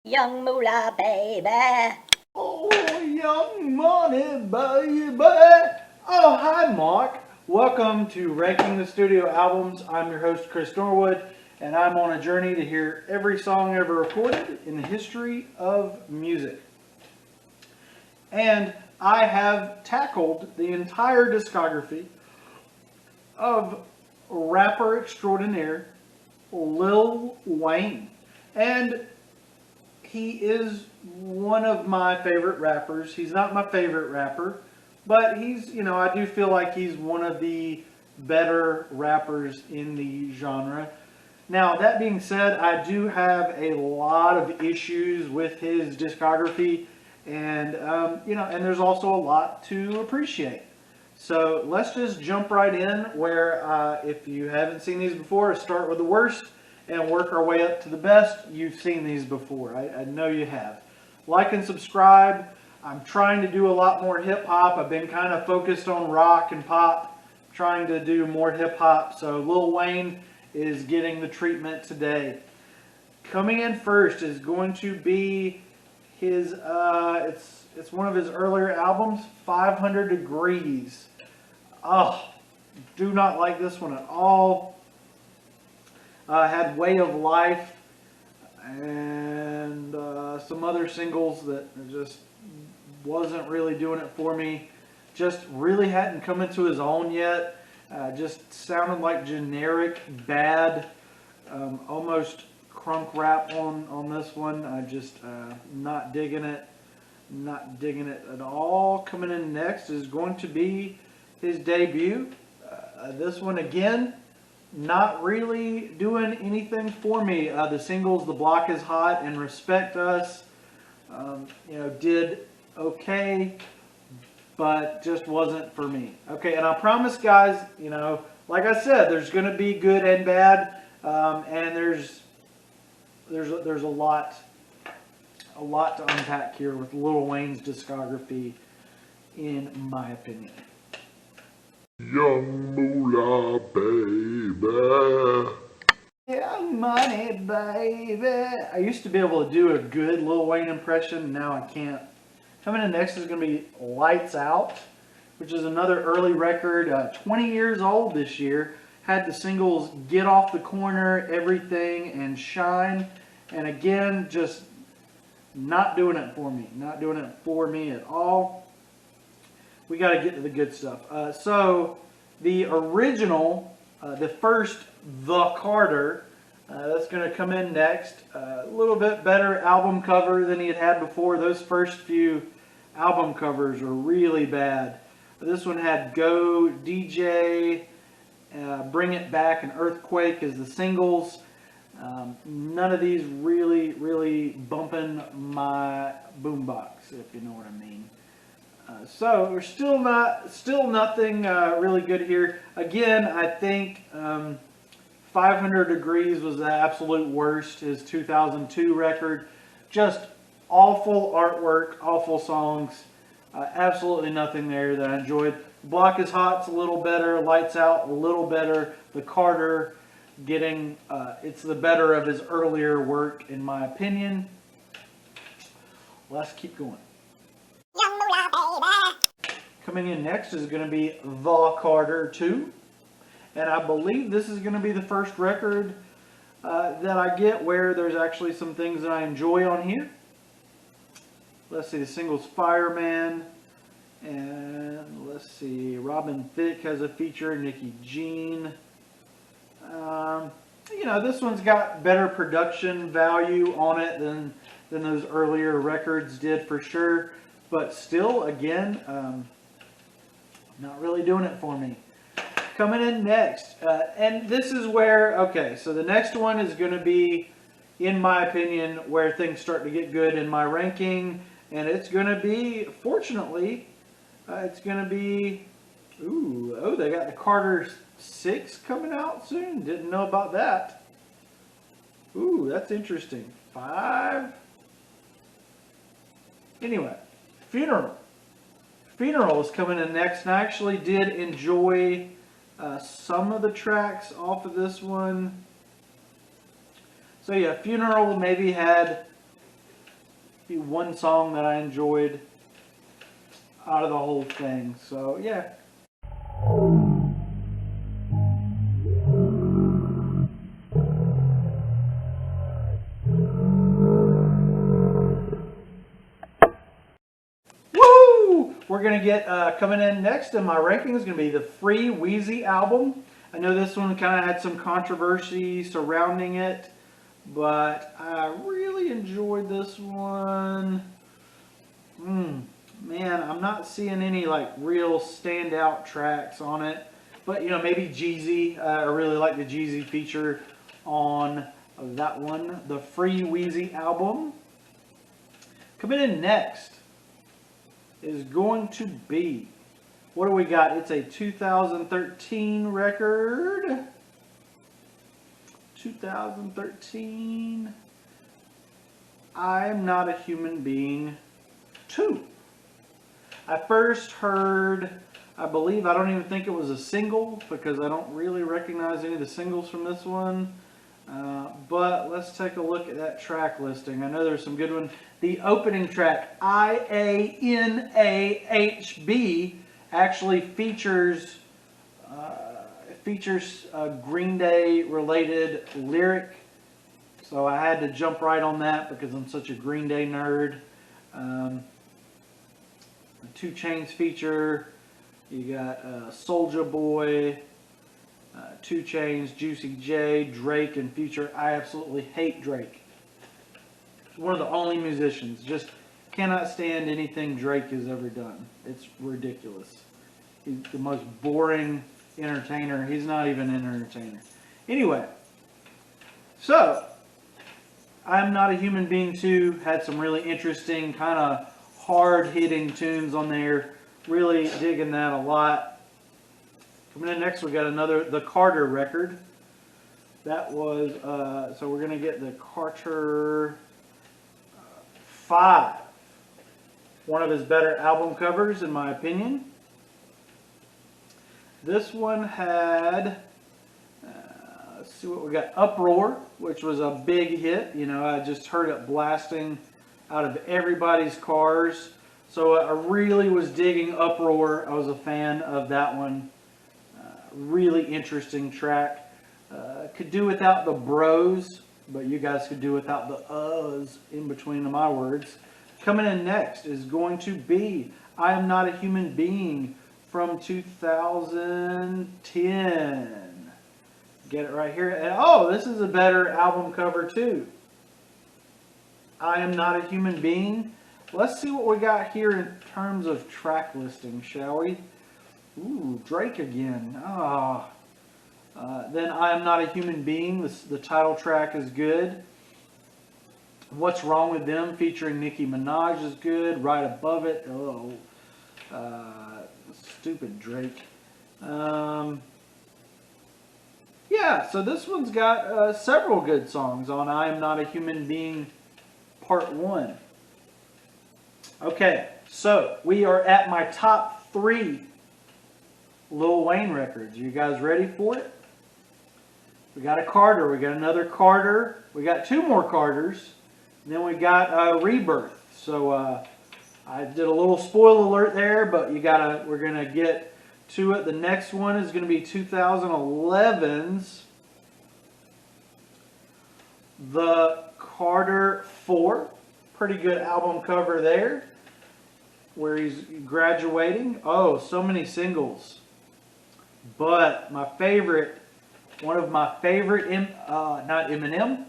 Young Moolah baby. Oh, young money, baby. Oh, hi, Mark. Welcome to Ranking the Studio Albums. I'm your host, Chris Norwood, and I'm on a journey to hear every song ever recorded in the history of music. And I have tackled the entire discography of rapper extraordinaire Lil Wayne. And he is one of my favorite rappers. He's not my favorite rapper, but I do feel like he's one of the better rappers in the genre. Now, that being said, I do have a lot of issues with his discography, and there's also a lot to appreciate. So let's just jump right in where, if you haven't seen these before, start with the worst and work our way up to the best. You've seen these before. I know you have. Like and subscribe. I'm trying to do a lot more hip hop. I've been kind of focused on rock and pop, trying to do more hip hop. So Lil Wayne is getting the treatment today. Coming in first is going to be his, it's one of his earlier albums, 500 Degrees. Oh, do not like this one at all. Had Way of Life and some other singles that just wasn't really doing it for me. Just really hadn't come into his own yet. Just sounded like generic, bad, almost crunk rap on this one. I just not digging it. Not digging it at all. Coming in next is going to be his debut. This one again, not really doing anything for me. The singles "The Block Is Hot" and "Respect Us," did okay, but just wasn't for me. Okay, and I promise, guys, like I said, there's going to be good and bad, and there's a lot to unpack here with Lil Wayne's discography, in my opinion. Young Moolah, baby. Young money, baby. I used to be able to do a good Lil Wayne impression. Now I can't. Coming in next is going to be Lights Out, which is another early record. 20 years old this year. Had the singles Get Off the Corner, Everything, and Shine. And again, just not doing it for me. Not doing it for me at all. We got to get to the good stuff. So the original, the first The Carter, that's going to come in next. A little bit better album cover than he had before. Those first few album covers are really bad. This one had Go DJ, Bring It Back, and Earthquake as the singles. None of these really bumping my boombox, if you know what I mean. So we're still nothing really good here. Again, I think 500 Degrees was the absolute worst. His 2002 record, just awful artwork, awful songs. Absolutely nothing there that I enjoyed. Block Is Hot's a little better. Lights Out a little better. The Carter getting it's the better of his earlier work, in my opinion. Let's keep going. Coming in next is going to be The Carter 2. And I believe this is going to be the first record that I get where there's actually some things that I enjoy on here. Let's see, the singles Fireman. And let's see, Robin Thicke has a feature, Nikki Jean. This one's got better production value on it than those earlier records did for sure. But still, again, not really doing it for me. Coming in next, and this is where, okay, so the next one is going to be, in my opinion, where things start to get good in my ranking, and it's going to be, fortunately, it's going to be, they got the Carter 6 coming out soon. Didn't know about that. Ooh, that's interesting. 5. Anyway, Funeral. Funeral is coming in next, and I actually did enjoy some of the tracks off of this one. So yeah, Funeral maybe had one song that I enjoyed out of the whole thing. So yeah. Woo! We're gonna get coming in next in my ranking is gonna be the Free Wheezy album. I know this one kind of had some controversy surrounding it, but I really enjoyed this one. Man, I'm not seeing any like real standout tracks on it, but you know, maybe Jeezy. I really like the Jeezy feature on that one, the Free Wheezy album. Coming in next is going to be, what do we got? It's a 2013 record. 2013. I'm Not a Human Being 2. I first heard, I believe, I don't even think it was a single because I don't really recognize any of the singles from this one. But let's take a look at that track listing. I know there's some good ones. The opening track, IANAHB, actually features a Green Day related lyric. So I had to jump right on that because I'm such a Green Day nerd. The 2 Chainz feature. You got Soulja Boy, 2 Chainz, Juicy J, Drake, and Future. I absolutely hate Drake. One of the only musicians. Just cannot stand anything Drake has ever done. It's ridiculous. He's the most boring entertainer. He's not even an entertainer. Anyway, so I'm Not a Human Being 2 had some really interesting, kind of hard-hitting tunes on there. Really digging that a lot. Coming in next, we got another, the Carter record. That was, so we're going to get the Carter 5. One of his better album covers, in my opinion. This one had, let's see what we got, Uproar, which was a big hit. You know, I just heard it blasting out of everybody's cars. So I really was digging Uproar. I was a fan of that one. Really interesting track. Could do without the bros, but you guys could do without the uhs in between my words. Coming in next is going to be I Am Not a Human Being from 2010. Get it right here. And oh, this is a better album cover too. I Am Not a Human Being. Let's see what we got here in terms of track listing, shall we? Ooh, Drake again. Then I Am Not a Human Being. The title track is good. What's Wrong with Them featuring Nicki Minaj is good. Right above it. Oh, stupid Drake. Yeah, so this one's got several good songs on I Am Not a Human Being Part 1. Okay, so we are at my top 3 Lil Wayne records. You guys ready for it? We got a Carter. We got another Carter. We got 2 more Carters. And then we got Rebirth. So I did a little spoiler alert there, but we're gonna get to it. The next one is gonna be 2011's The Carter 4. Pretty good album cover there, where he's graduating. Oh, so many singles. But my favorite, one of my favorite, not Eminem.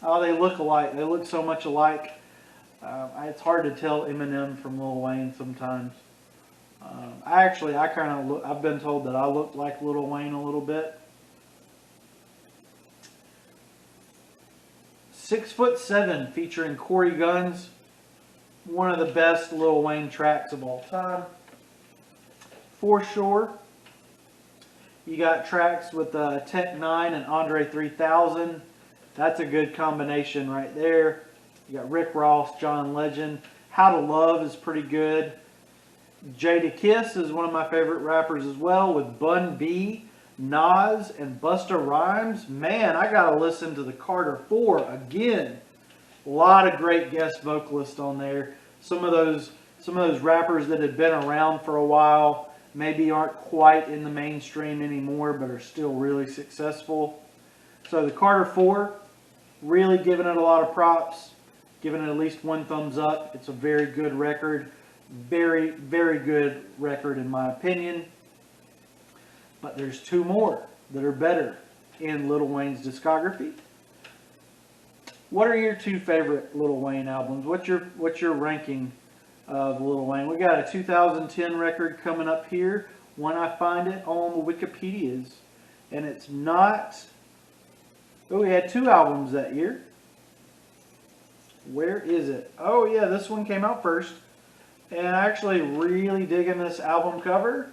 Oh, they look alike. They look so much alike. It's hard to tell Eminem from Lil Wayne sometimes. I've been told that I look like Lil Wayne a little bit. 6'7" featuring Corey Guns. One of the best Lil Wayne tracks of all time. For sure. You got tracks with Tech 9 and Andre 3000. That's a good combination right there. You got Rick Ross, John Legend. How to Love is pretty good. Jadakiss is one of my favorite rappers as well, with Bun B, Nas, and Busta Rhymes. Man, I gotta listen to the Carter 4 again. A lot of great guest vocalists on there. Some of those rappers that have been around for a while maybe aren't quite in the mainstream anymore, but are still really successful. So the Carter 4, really giving it a lot of props, giving it at least 1 thumbs up. It's a very good record. Very, very good record in my opinion. But there's 2 more that are better in Lil Wayne's discography. What are your 2 favorite Lil Wayne albums? What's your ranking of Lil Wayne? We got a 2010 record coming up here when I find it on the Wikipedias. And it's not... Oh, we had 2 albums that year. Where is it? Oh yeah, this one came out first. And actually really digging this album cover.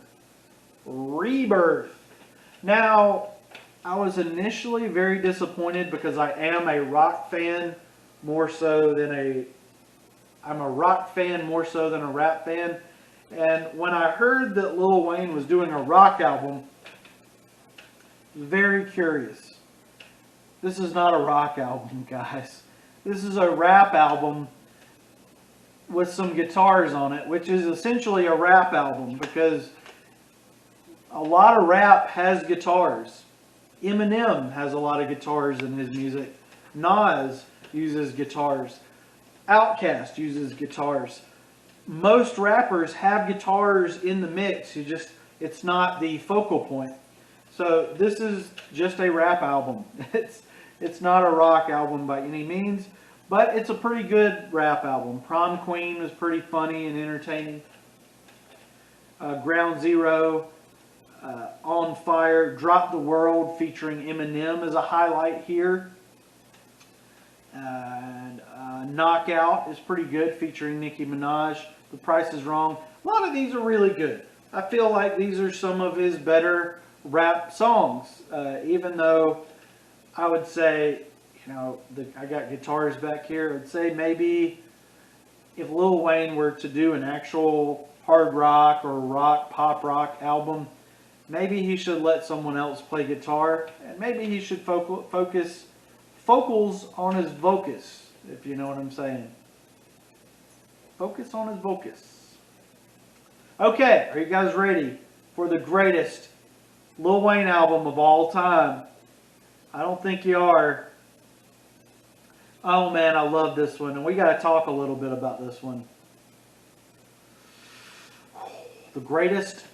Rebirth. Now, I was initially very disappointed because I am a rock fan more so than I'm a rock fan more so than a rap fan. And when I heard that Lil Wayne was doing a rock album, very curious. This is not a rock album, guys. This is a rap album with some guitars on it, which is essentially a rap album because a lot of rap has guitars. Eminem has a lot of guitars in his music. Nas uses guitars. Outkast uses guitars. Most rappers have guitars in the mix. It's not the focal point. So this is just a rap album. It's not a rock album by any means, but it's a pretty good rap album. Prom Queen was pretty funny and entertaining. Ground Zero, On Fire, Drop the World featuring Eminem is a highlight here. And Knockout is pretty good featuring Nicki Minaj. The Price is Wrong. A lot of these are really good. I feel like these are some of his better rap songs, even though I would say, I got guitars back here. I'd say maybe if Lil Wayne were to do an actual hard rock or rock, pop rock album, maybe he should let someone else play guitar, and maybe he should focus vocals on his vocus, if you know what I'm saying. Focus on his vocus. Okay, are you guys ready for the greatest Lil Wayne album of all time? I don't think you are. Oh man, I love this one, and we got to talk a little bit about this one. The greatest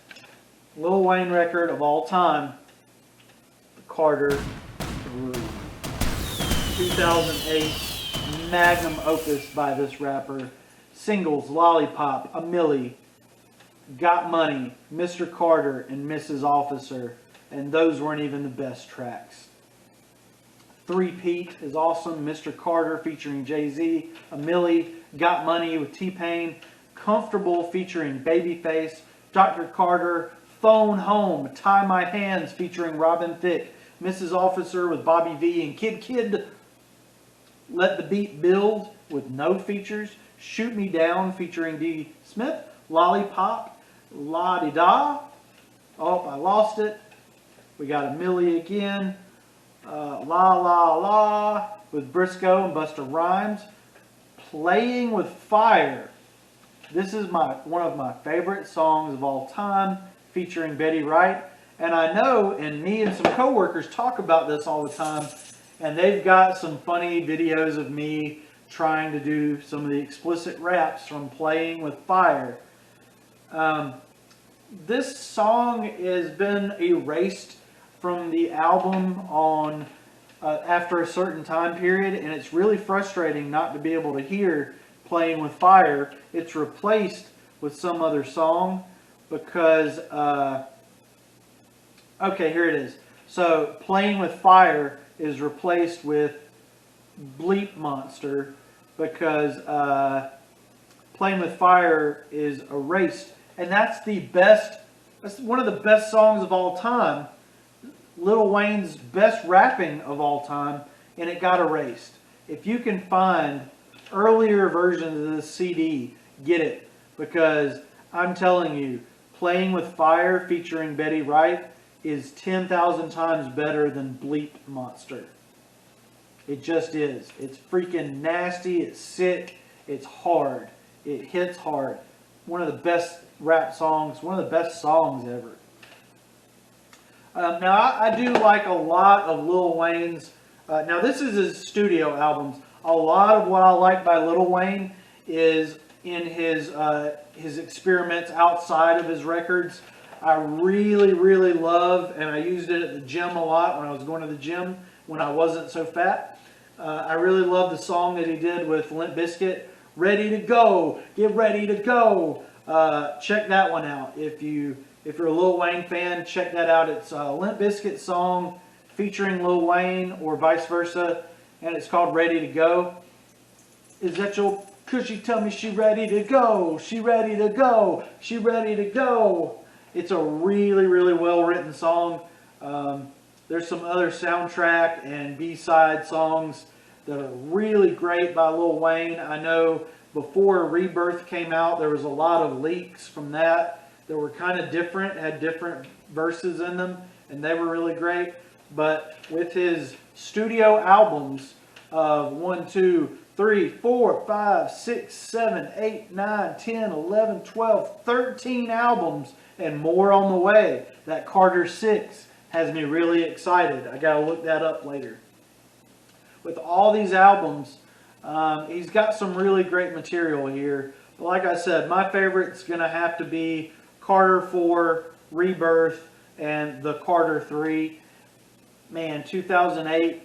Lil Wayne record of all time, the Carter 3. 2008 magnum opus by this rapper. Singles, Lollipop, A Milli, Got Money, Mr. Carter, and Mrs. Officer. And those weren't even the best tracks. Three-Peat is awesome. Mr. Carter featuring Jay-Z. A Milli, Got Money with T-Pain. Comfortable featuring Babyface. Dr. Carter. Phone Home, Tie My Hands featuring Robin Thicke. Mrs. Officer with Bobby V and Kid. Let the Beat Build with no features. Shoot Me Down featuring D. Smith. Lollipop. La Di Da. Oh, I lost it. We got A Milli again. La La La with Briscoe and Busta Rhymes. Playing with Fire. This is one of my favorite songs of all time, featuring Betty Wright. And I know, and me and some coworkers talk about this all the time, and they've got some funny videos of me trying to do some of the explicit raps from Playing with Fire. This song has been erased from the album on after a certain time period, and it's really frustrating not to be able to hear Playing with Fire. It's replaced with some other song because okay, here it is. So Playing with Fire is replaced with Bleep Monster because Playing with Fire is erased, and that's one of the best songs of all time, Lil Wayne's best rapping of all time, and it got erased. If you can find earlier versions of this CD, get it, because I'm telling you, Playing with Fire featuring Betty Wright is 10,000 times better than Bleep Monster. It just is. It's freaking nasty. It's sick. It's hard. It hits hard. One of the best rap songs. One of the best songs ever. Now, I do like a lot of Lil Wayne's. Now, this is his studio albums. A lot of what I like by Lil Wayne is in his experiments outside of his records. I really, really love, and I used it at the gym a lot when I was going to the gym when I wasn't so fat. I really love the song that he did with Limp Bizkit, Ready to Go, Get Ready to Go. Check that one out. If you're a Lil Wayne fan, check that out. It's a Limp Bizkit song featuring Lil Wayne or vice versa, and it's called Ready to Go. Is that your cushy tummy? She ready to go. She ready to go. She ready to go. It's a really, really well written song. There's some other soundtrack and B-side songs that are really great by Lil Wayne. I know before Rebirth came out, there was a lot of leaks from that were kind of different, had different verses in them, and they were really great. But with his studio albums of 1, 2, 3, 4, 5, 6, 7, 8, 9, 10, 11, 12, 13 albums and more on the way. That Carter 6 has me really excited. I got to look that up later. With all these albums, he's got some really great material here. But like I said, my favorite's going to have to be Carter 4, Rebirth, and the Carter 3. Man, 2008,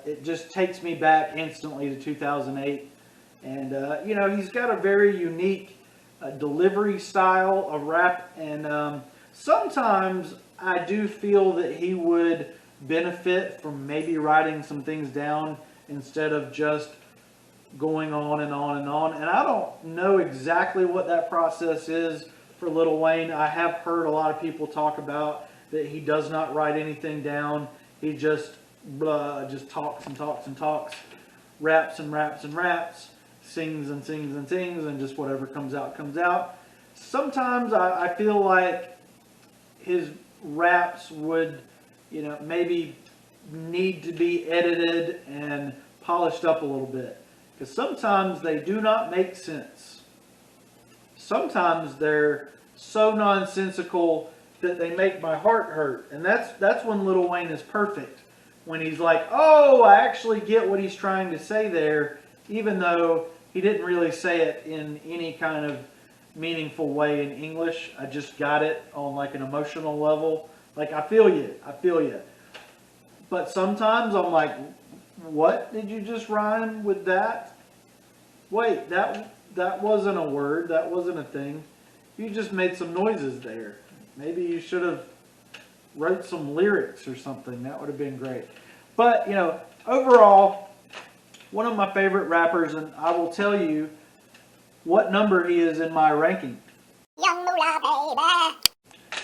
it just takes me back instantly to 2008. And, you know, he's got a very unique delivery style of rap. And sometimes I do feel that he would benefit from maybe writing some things down instead of just going on and on and on. And I don't know exactly what that process is for Lil Wayne. I have heard a lot of people talk about that he does not write anything down. He just talks and talks and talks, raps and raps and raps, sings and sings and sings, and just whatever comes out, comes out. Sometimes I feel like his raps would, you know, maybe need to be edited and polished up a little bit. Because sometimes they do not make sense. Sometimes they're so nonsensical that they make my heart hurt. And that's when Lil Wayne is perfect. When he's like, oh, I actually get what he's trying to say there, even though he didn't really say it in any kind of meaningful way in English. I just got it on like an emotional level. Like, I feel you. I feel you. But sometimes I'm like, what did you just rhyme with that? Wait, that wasn't a word. That wasn't a thing. You just made some noises there. Maybe you should have wrote some lyrics or something. That would have been great. But, you know, overall, one of my favorite rappers, and I will tell you what number he is in my ranking. Young Moolah, baby.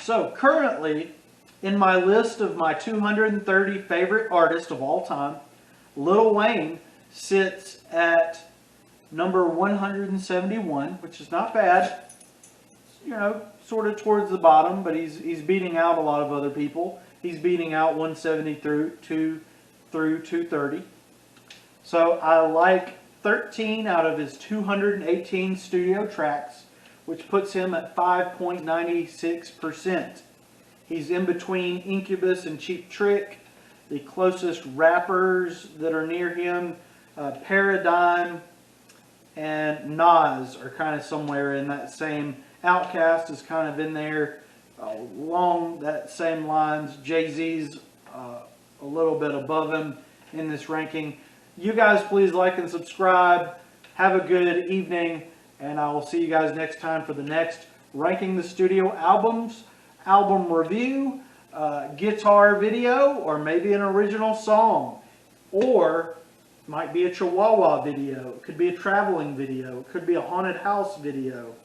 So, currently, in my list of my 230 favorite artists of all time, Lil Wayne sits at number 171, which is not bad. You know, sort of towards the bottom, but he's beating out a lot of other people. He's beating out 170 through 230. So I like 13 out of his 218 studio tracks, which puts him at 5.96%. He's in between Incubus and Cheap Trick. The closest rappers that are near him, Paradigm and Nas, are kind of somewhere in that same. Outkast is kind of in there along that same lines. Jay-Z's a little bit above him in this ranking. You guys please like and subscribe. Have a good evening, and I will see you guys next time for the next Ranking the Studio Albums, album review, guitar video, or maybe an original song. Or might be a Chihuahua video. It could be a traveling video. It could be a haunted house video.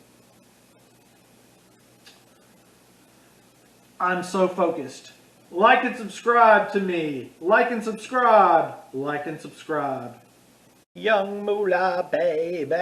I'm so focused. Like and subscribe to me. Like and subscribe. Like and subscribe. Young Moolah, baby.